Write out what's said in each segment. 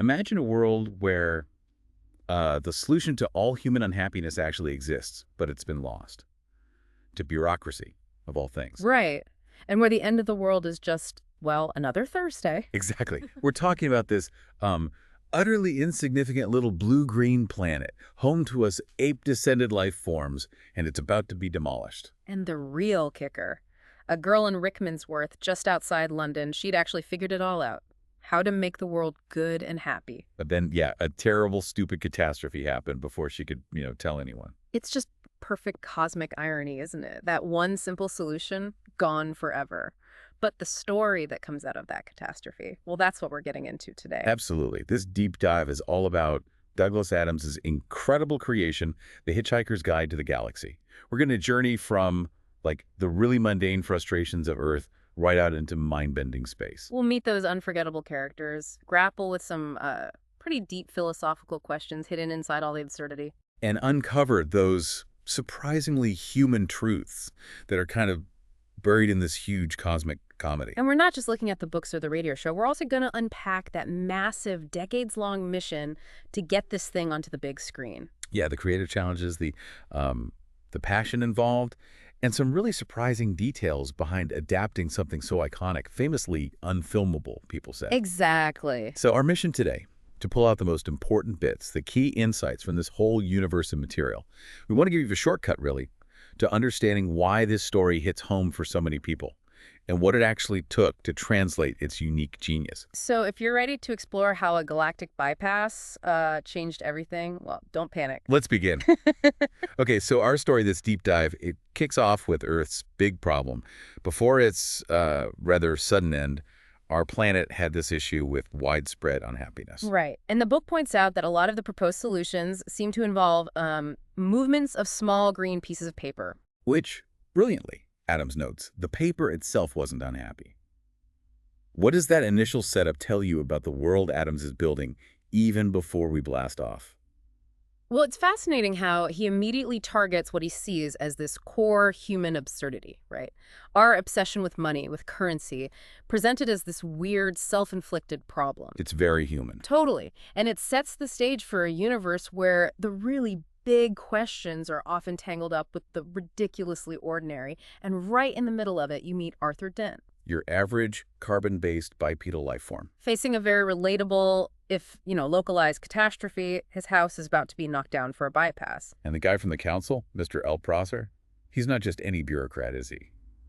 Imagine a world where the solution to all human unhappiness actually exists, but it's been lost. To bureaucracy, of all things. Right. And where the end of the world is just, well, another Thursday. Exactly. We're talking about this utterly insignificant little blue-green planet, home to us ape-descended life forms, and it's about to be demolished. And the real kicker. A girl in Rickmansworth, just outside London, she'd actually figured it all out. How to make the world good and happy. But then, yeah, a terrible, stupid catastrophe happened before she could, tell anyone. It's just perfect cosmic irony, isn't it? That one simple solution, gone forever. But the story that comes out of that catastrophe, well, that's what we're getting into today. Absolutely. This deep dive is all about Douglas Adams' incredible creation, The Hitchhiker's Guide to the Galaxy. We're going to journey from, the really mundane frustrations of Earth right out into mind-bending space. We'll meet those unforgettable characters, grapple with some pretty deep philosophical questions hidden inside all the absurdity. And uncover those surprisingly human truths that are kind of buried in this huge cosmic comedy. And we're not just looking at the books or the radio show. We're also going to unpack that massive, decades-long mission to get this thing onto the big screen. Yeah, the creative challenges, the passion involved, and some really surprising details behind adapting something so iconic, famously unfilmable, people say. Exactly. So our mission today, to pull out the most important bits, the key insights from this whole universe of material. We want to give you a shortcut, really, to understanding why this story hits home for so many people and what it actually took to translate its unique genius. So if you're ready to explore how a galactic bypass changed everything, well, don't panic. Let's begin. Okay, so our story, this deep dive, it kicks off with Earth's big problem. Before its rather sudden end, our planet had this issue with widespread unhappiness. Right. And the book points out that a lot of the proposed solutions seem to involve movements of small green pieces of paper. Which, brilliantly, Adams notes, the paper itself wasn't unhappy. What does that initial setup tell you about the world Adams is building even before we blast off? Well, it's fascinating how he immediately targets what he sees as this core human absurdity, right? Our obsession with money, with currency, presented as this weird, self-inflicted problem. It's very human. Totally. And it sets the stage for a universe where the really big questions are often tangled up with the ridiculously ordinary. And right in the middle of it, you meet Arthur Dent. Your average carbon-based bipedal life form. Facing a very relatable, if, localized catastrophe, his house is about to be knocked down for a bypass. And the guy from the council, Mr. L. Prosser, he's not just any bureaucrat, is he?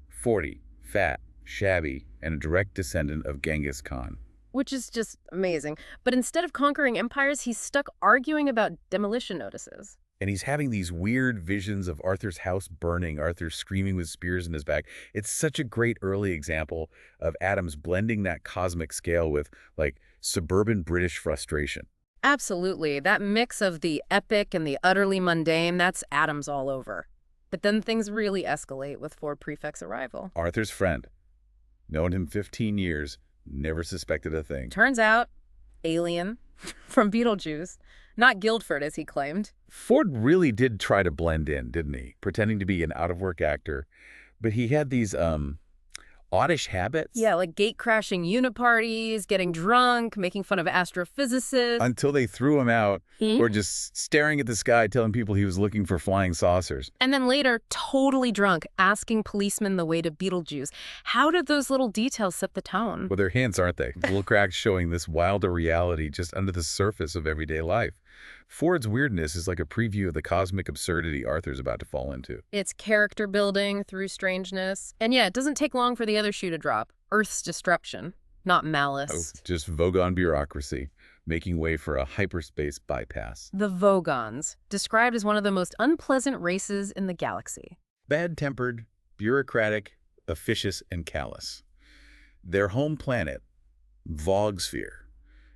40, fat, shabby, and a direct descendant of Genghis Khan. Which is just amazing. But instead of conquering empires, he's stuck arguing about demolition notices. And he's having these weird visions of Arthur's house burning, Arthur screaming with spears in his back. It's such a great early example of Adams blending that cosmic scale with, suburban British frustration. Absolutely. That mix of the epic and the utterly mundane, that's Adams all over. But then things really escalate with Ford Prefect's arrival. Arthur's friend. Known him 15 years, never suspected a thing. Turns out, alien from Beetlejuice. Not Guildford, as he claimed. Ford really did try to blend in, didn't he? Pretending to be an out-of-work actor. But he had these oddish habits. Yeah, like gate-crashing uniparties, getting drunk, making fun of astrophysicists. Until they threw him out, or just staring at the sky, telling people he was looking for flying saucers. And then later, totally drunk, asking policemen the way to Beetlejuice. How did those little details set the tone? Well, they're hints, aren't they? Little cracks showing this wilder reality just under the surface of everyday life. Ford's weirdness is like a preview of the cosmic absurdity Arthur's about to fall into. It's character building through strangeness. And yeah, it doesn't take long for the other shoe to drop. Earth's destruction, not malice. Oh, just Vogon bureaucracy, making way for a hyperspace bypass. The Vogons, described as one of the most unpleasant races in the galaxy. Bad-tempered, bureaucratic, officious, and callous. Their home planet, Vogsphere,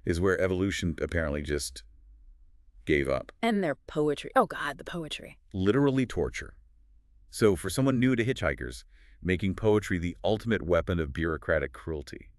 is where evolution apparently just gave up. And their poetry. Oh, God, the poetry. Literally torture. So for someone new to Hitchhikers, making poetry the ultimate weapon of bureaucratic cruelty.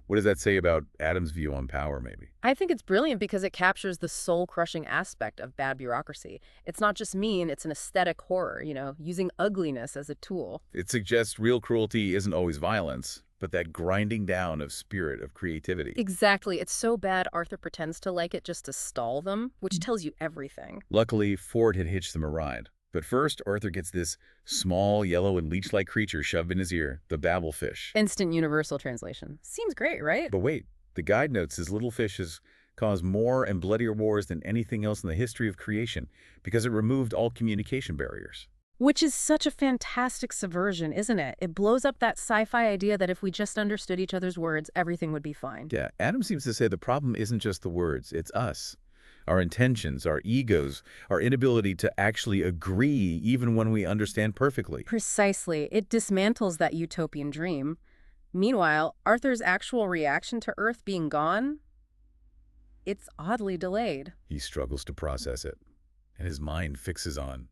What does that say about Adams' view on power, maybe? I think it's brilliant because it captures the soul-crushing aspect of bad bureaucracy. It's not just mean, it's an aesthetic horror, using ugliness as a tool. It suggests real cruelty isn't always violence, but that grinding down of spirit, of creativity. Exactly. It's so bad Arthur pretends to like it just to stall them, which tells you everything. Luckily, Ford had hitched them a ride. But first, Arthur gets this small, yellow, and leech-like creature shoved in his ear, the babblefish. Instant universal translation. Seems great, right? But wait, the guide notes his little fish has caused more and bloodier wars than anything else in the history of creation because it removed all communication barriers. Which is such a fantastic subversion, isn't it? It blows up that sci-fi idea that if we just understood each other's words, everything would be fine. Yeah, Adam seems to say the problem isn't just the words, it's us. Our intentions, our egos, our inability to actually agree even when we understand perfectly. Precisely. It dismantles that utopian dream. Meanwhile, Arthur's actual reaction to Earth being gone, it's oddly delayed. He struggles to process it, and his mind fixes on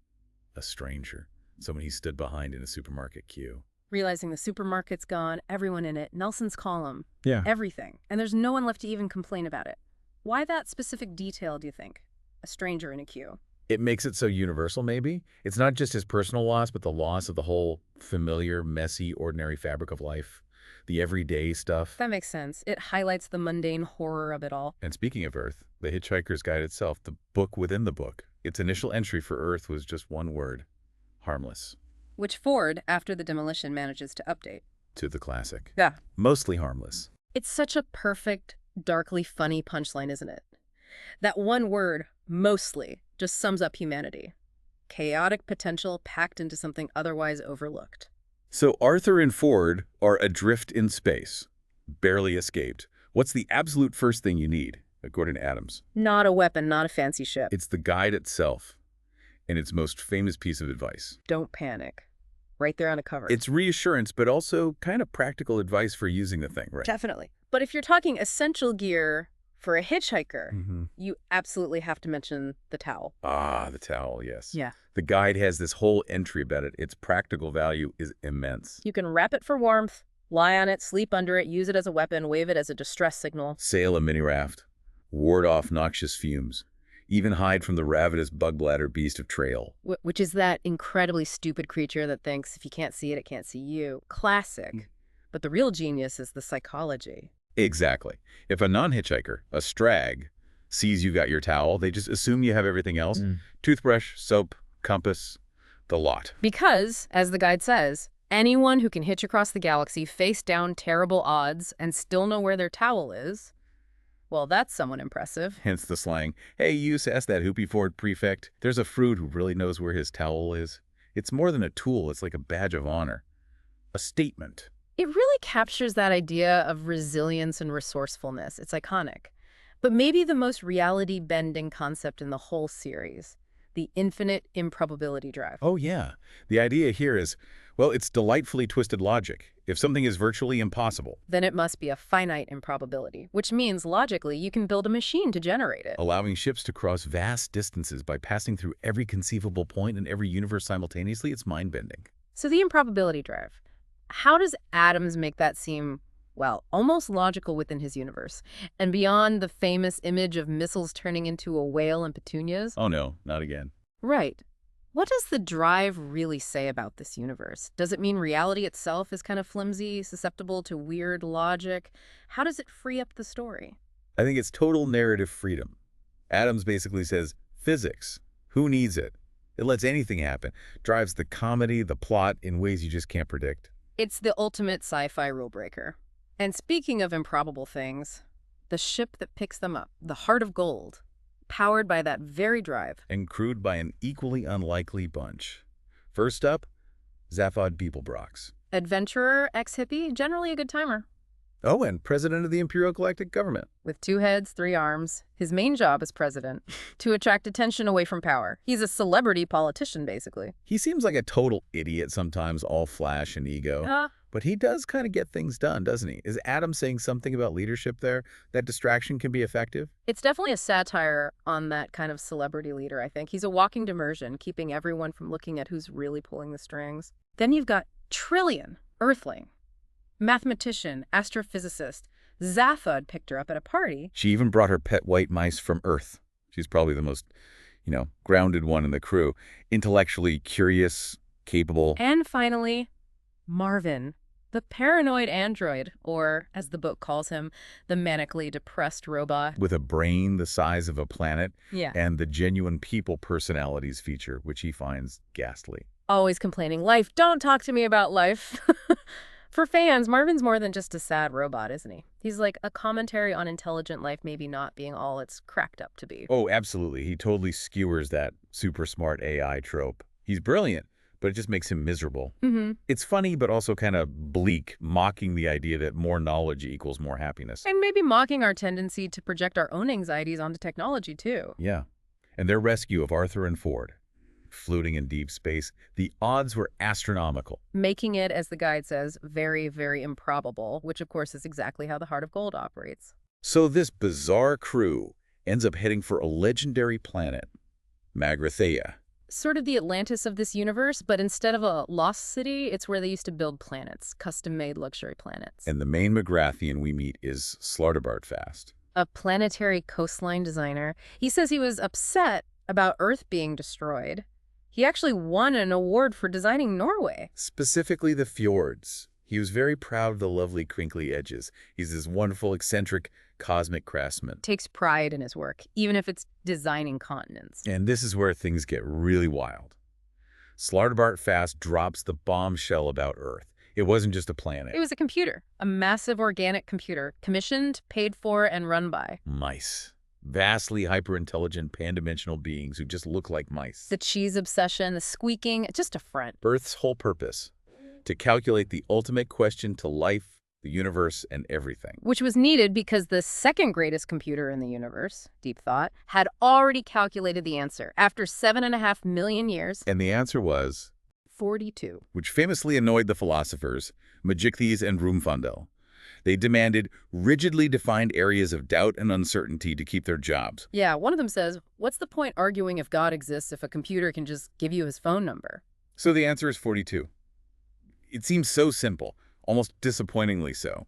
a stranger, someone he stood behind in a supermarket queue. Realizing the supermarket's gone, everyone in it, Nelson's column, Yeah. everything, and there's no one left to even complain about it. Why that specific detail, do you think? A stranger in a queue. It makes it so universal, maybe. It's not just his personal loss, but the loss of the whole familiar, messy, ordinary fabric of life. The everyday stuff. That makes sense. It highlights the mundane horror of it all. And speaking of Earth, the Hitchhiker's Guide itself, the book within the book, its initial entry for Earth was just one word: harmless. Which Ford, after the demolition, manages to update. To the classic. Yeah. Mostly harmless. It's such a perfect, darkly funny punchline, isn't it? That one word, mostly, just sums up humanity. Chaotic potential packed into something otherwise overlooked. So Arthur and Ford are adrift in space, barely escaped. What's the absolute first thing you need, according to Adams? Not a weapon, not a fancy ship. It's the guide itself, and its most famous piece of advice. Don't panic. Right there on the cover. It's reassurance, but also kind of practical advice for using the thing, right? Definitely. But if you're talking essential gear for a hitchhiker, Mm-hmm. you absolutely have to mention the towel. Ah, the towel, yes. Yeah. The guide has this whole entry about it. Its practical value is immense. You can wrap it for warmth, lie on it, sleep under it, use it as a weapon, wave it as a distress signal. Sail a mini raft, ward off noxious fumes, even hide from the ravenous bug bladder beast of trail. Which is that incredibly stupid creature that thinks if you can't see it, it can't see you. Classic. But the real genius is the psychology. Exactly. If a non-hitchhiker, a strag, sees you got your towel, they just assume you have everything else. Toothbrush, soap, compass, the lot. Because, as the guide says, anyone who can hitch across the galaxy, face down terrible odds, and still know where their towel is, well, that's somewhat impressive. Hence the slang, hey, you ask that hoopy Ford Prefect. There's a fruit who really knows where his towel is. It's more than a tool. It's like a badge of honor. A statement. It really captures that idea of resilience and resourcefulness. It's iconic. But maybe the most reality-bending concept in the whole series, the infinite improbability drive. Oh, yeah. The idea here is, well, it's delightfully twisted logic. If something is virtually impossible, Then it must be a finite improbability, which means, logically, you can build a machine to generate it. allowing ships to cross vast distances by passing through every conceivable point in every universe simultaneously, it's mind-bending. So the improbability drive, how does Adams make that seem, well, almost logical within his universe? And beyond the famous image of missiles turning into a whale and petunias? Oh, no, not again. Right. What does the drive really say about this universe? Does it mean reality itself is kind of flimsy, susceptible to weird logic? How does it free up the story? I think it's total narrative freedom. Adams basically says, physics, who needs it? It lets anything happen, drives the comedy, the plot in ways you just can't predict. It's the ultimate sci-fi rule breaker. And speaking of improbable things, the ship that picks them up, the Heart of Gold, powered by that very drive. And crewed by an equally unlikely bunch. First up, Zaphod Beeblebrox. Adventurer, ex-hippie, generally a good timer. Oh, and president of the Imperial Galactic Government. With 2 heads, 3 arms, his main job as president, to attract attention away from power. He's a celebrity politician, basically. He seems like a total idiot sometimes, all flash and ego. But he does kind of get things done, doesn't he? Is Adam saying something about leadership there? That distraction can be effective? It's definitely a satire on that kind of celebrity leader, I think. He's a walking diversion, keeping everyone from looking at who's really pulling the strings. Then you've got Trillian, Earthling. Mathematician, astrophysicist. Zaphod picked her up at a party. She even brought her pet white mice from Earth. She's probably the most, grounded one in the crew. Intellectually curious, capable. And finally, Marvin, The paranoid android, or, as the book calls him, the manically depressed robot. With a brain the size of a planet Yeah. and the genuine people personalities feature, which he finds ghastly. Always complaining, life, don't talk to me about life. For fans, Marvin's more than just a sad robot, isn't he? He's like a commentary on intelligent life maybe not being all it's cracked up to be. Oh, absolutely. He totally skewers that super smart AI trope. He's brilliant, but it just makes him miserable. Mm-hmm. It's funny, but also kind of bleak, mocking the idea that more knowledge equals more happiness. And maybe mocking our tendency to project our own anxieties onto technology, too. Yeah. And their rescue of Arthur and Ford, floating in deep space, the odds were astronomical. Making it, as the guide says, very, very improbable, which of course is exactly how the Heart of Gold operates. So this bizarre crew ends up heading for a legendary planet, Magrathea. Sort of the Atlantis of this universe, but instead of a lost city, it's where they used to build planets, custom-made luxury planets. And the main Magrathian we meet is Slartibartfast. A planetary coastline designer. He says he was upset about Earth being destroyed. He actually won an award for designing Norway. Specifically the fjords. He was very proud of the lovely crinkly edges. He's this wonderful, eccentric, cosmic craftsman. Takes pride in his work, even if it's designing continents. And this is where things get really wild. Slartibartfast drops the bombshell about Earth. It wasn't just a planet. It was a computer, a massive organic computer, commissioned, paid for, and run by Mice. Vastly hyper-intelligent pan-dimensional beings who just look like mice. the cheese obsession, the squeaking, just a front. Earth's whole purpose, to calculate the ultimate question to life, the universe, and everything. Which was needed because the second greatest computer in the universe, Deep Thought, had already calculated the answer after 7.5 million years. And the answer was 42. which famously annoyed the philosophers, Magicthes and Rumfundel. They demanded rigidly defined areas of doubt and uncertainty to keep their jobs. Yeah, one of them says, what's the point arguing if God exists if a computer can just give you his phone number? So the answer is 42. It seems so simple, almost disappointingly so.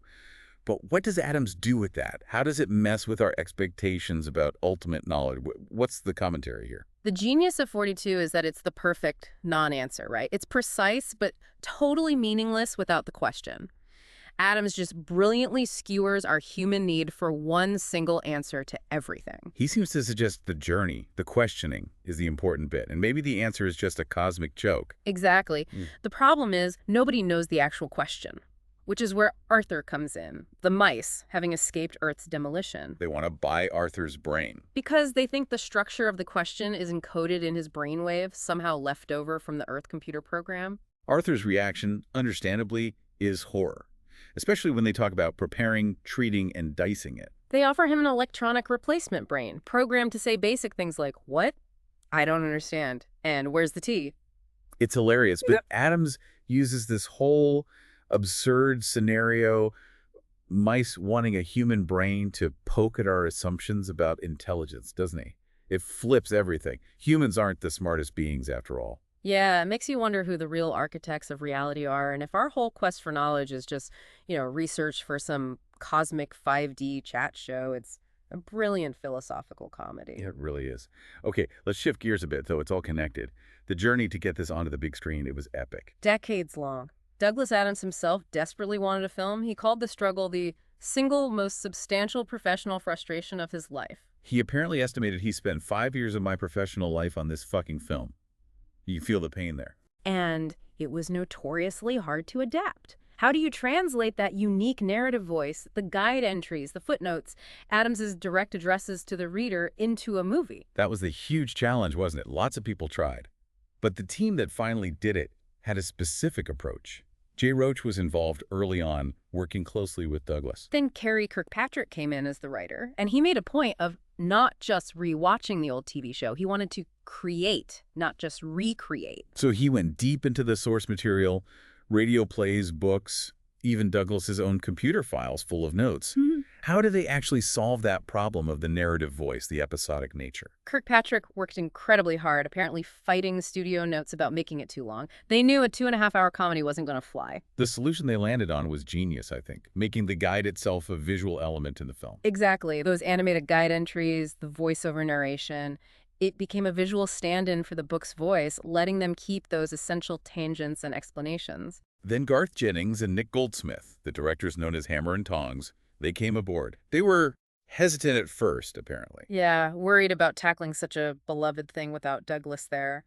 But what does atoms do with that? How does it mess with our expectations about ultimate knowledge? What's the commentary here? The genius of 42 is that it's the perfect non-answer, right? It's precise, but totally meaningless without the question. Adams just brilliantly skewers our human need for one single answer to everything. He seems to suggest the journey, the questioning, is the important bit, and maybe the answer is just a cosmic joke. Exactly. The problem is nobody knows the actual question, which is where Arthur comes in, the mice having escaped Earth's demolition. They want to buy Arthur's brain. Because they think the structure of the question is encoded in his brainwave, somehow left over from the Earth computer program. Arthur's reaction, understandably, is horror, especially when they talk about preparing, treating, and dicing it. They offer him an electronic replacement brain, programmed to say basic things like, what? I don't understand. And where's the tea? It's hilarious, but Adams uses this whole absurd scenario, mice wanting a human brain, to poke at our assumptions about intelligence, doesn't he? It flips everything. Humans aren't the smartest beings, after all. Yeah, it makes you wonder who the real architects of reality are, and if our whole quest for knowledge is just, research for some cosmic 5D chat show. It's a brilliant philosophical comedy. It really is. Okay, let's shift gears a bit, though it's all connected. The journey to get this onto the big screen, it was epic. Decades long. Douglas Adams himself desperately wanted a film. He called the struggle the single most substantial professional frustration of his life. He apparently estimated he spent 5 years of my professional life on this fucking film. You feel the pain there. And it was notoriously hard to adapt. How do you translate that unique narrative voice, the guide entries, the footnotes, Adams's direct addresses to the reader into a movie? That was the huge challenge, wasn't it? Lots of people tried. But the team that finally did it had a specific approach. Jay Roach was involved early on, working closely with Douglas. Then Kerry Kirkpatrick came in as the writer, and he made a point of not just rewatching the old TV show. He wanted to create, not just recreate. So he went deep into the source material, radio plays, books, even Douglas's own computer files full of notes. How do they actually solve that problem of the narrative voice, the episodic nature? Kirkpatrick worked incredibly hard, apparently fighting studio notes about making it too long. They knew a 2.5-hour comedy wasn't going to fly. The solution they landed on was genius, I think, making the guide itself a visual element in the film. Exactly. Those animated guide entries, the voiceover narration, it became a visual stand-in for the book's voice, letting them keep those essential tangents and explanations. Then Garth Jennings and Nick Goldsmith, the directors known as Hammer and Tongs, they came aboard. They were hesitant at first, apparently. Yeah, worried about tackling such a beloved thing without Douglas there.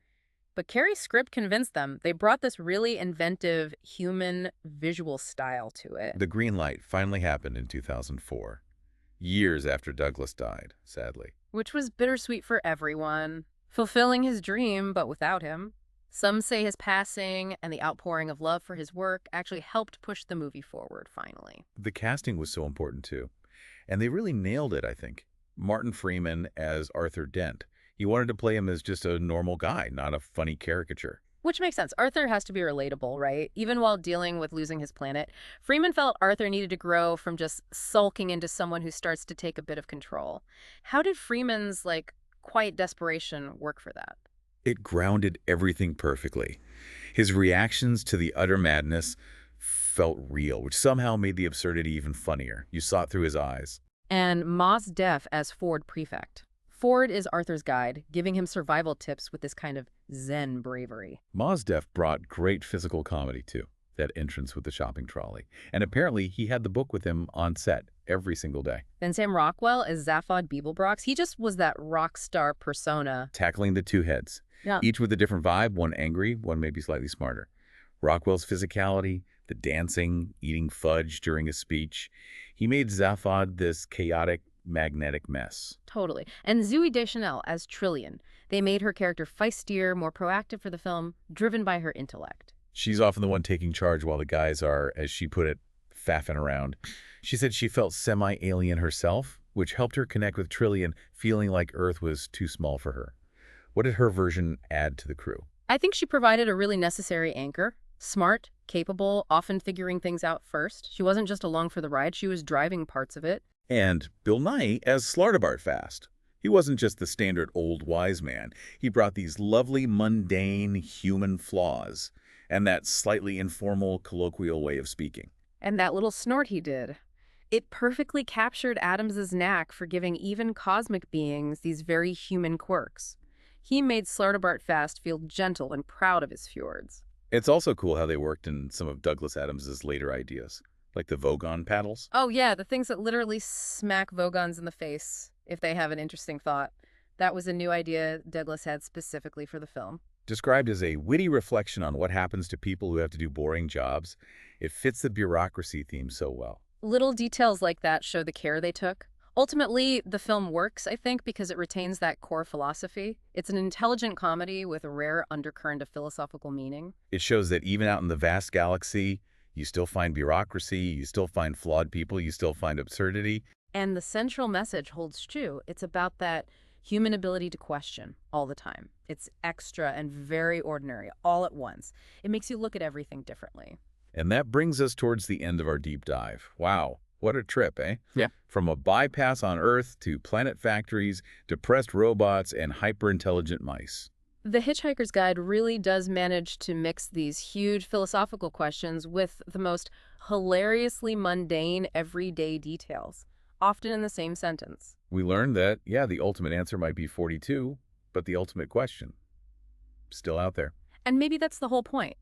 But Carey's script convinced them. They brought this really inventive human visual style to it. The green light finally happened in 2004, years after Douglas died, sadly. Which was bittersweet for everyone. Fulfilling his dream, but without him. Some say his passing and the outpouring of love for his work actually helped push the movie forward, finally. The casting was so important, too. And they really nailed it, I think. Martin Freeman as Arthur Dent. He wanted to play him as just a normal guy, not a funny caricature. Which makes sense. Arthur has to be relatable, right? Even while dealing with losing his planet, Freeman felt Arthur needed to grow from just sulking into someone who starts to take a bit of control. How did Freeman's, quiet desperation work for that? It grounded everything perfectly. His reactions to the utter madness felt real, which somehow made the absurdity even funnier. You saw it through his eyes. And Mos Def as Ford Prefect. Ford is Arthur's guide, giving him survival tips with this kind of zen bravery. Mos Def brought great physical comedy, too. That entrance with the shopping trolley. And apparently, he had the book with him on set every single day. Then Sam Rockwell as Zaphod Beeblebrox. He just was that rock star persona. Tackling the two heads. Yeah. Each with a different vibe, one angry, one maybe slightly smarter. Rockwell's physicality, the dancing, eating fudge during a speech. He made Zaphod this chaotic, magnetic mess. Totally. And Zooey Deschanel as Trillian. They made her character feistier, more proactive for the film, driven by her intellect. She's often the one taking charge while the guys are, as she put it, faffing around. She said she felt semi-alien herself, which helped her connect with Trillian, feeling like Earth was too small for her. What did her version add to the crew? I think she provided a really necessary anchor. Smart, capable, often figuring things out first. She wasn't just along for the ride, she was driving parts of it. And Bill Nighy as Slartibartfast. He wasn't just the standard old wise man. He brought these lovely, mundane, human flaws and that slightly informal, colloquial way of speaking. And that little snort he did. It perfectly captured Adams's knack for giving even cosmic beings these very human quirks. He made Slartibartfast feel gentle and proud of his fjords. It's also cool how they worked in some of Douglas Adams's later ideas, like the Vogon paddles. Oh yeah, the things that literally smack Vogons in the face if they have an interesting thought. That was a new idea Douglas had specifically for the film. Described as a witty reflection on what happens to people who have to do boring jobs, it fits the bureaucracy theme so well. Little details like that show the care they took. Ultimately, the film works, I think, because it retains that core philosophy. It's an intelligent comedy with a rare undercurrent of philosophical meaning. It shows that even out in the vast galaxy, you still find bureaucracy, you still find flawed people, you still find absurdity. And the central message holds true. It's about that human ability to question all the time. It's extra and very ordinary all at once. It makes you look at everything differently. And that brings us towards the end of our deep dive. Wow, what a trip, eh? Yeah. From a bypass on Earth to planet factories, depressed robots, and hyper-intelligent mice. The Hitchhiker's Guide really does manage to mix these huge philosophical questions with the most hilariously mundane, everyday details, often in the same sentence. We learned that, yeah, the ultimate answer might be 42, but the ultimate question, still out there. And maybe that's the whole point.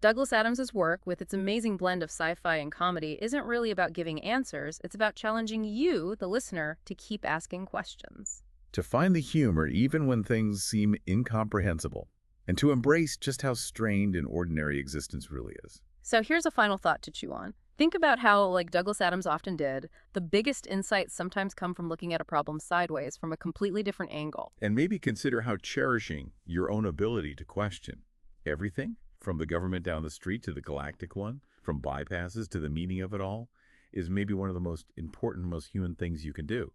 Douglas Adams's work, with its amazing blend of sci-fi and comedy, isn't really about giving answers. It's about challenging you, the listener, to keep asking questions. To find the humor even when things seem incomprehensible, and to embrace just how strained and ordinary existence really is. So here's a final thought to chew on. Think about how, like Douglas Adams often did, the biggest insights sometimes come from looking at a problem sideways from a completely different angle. And maybe consider how cherishing your own ability to question everything, from the government down the street to the galactic one, from bypasses to the meaning of it all, is maybe one of the most important, most human things you can do.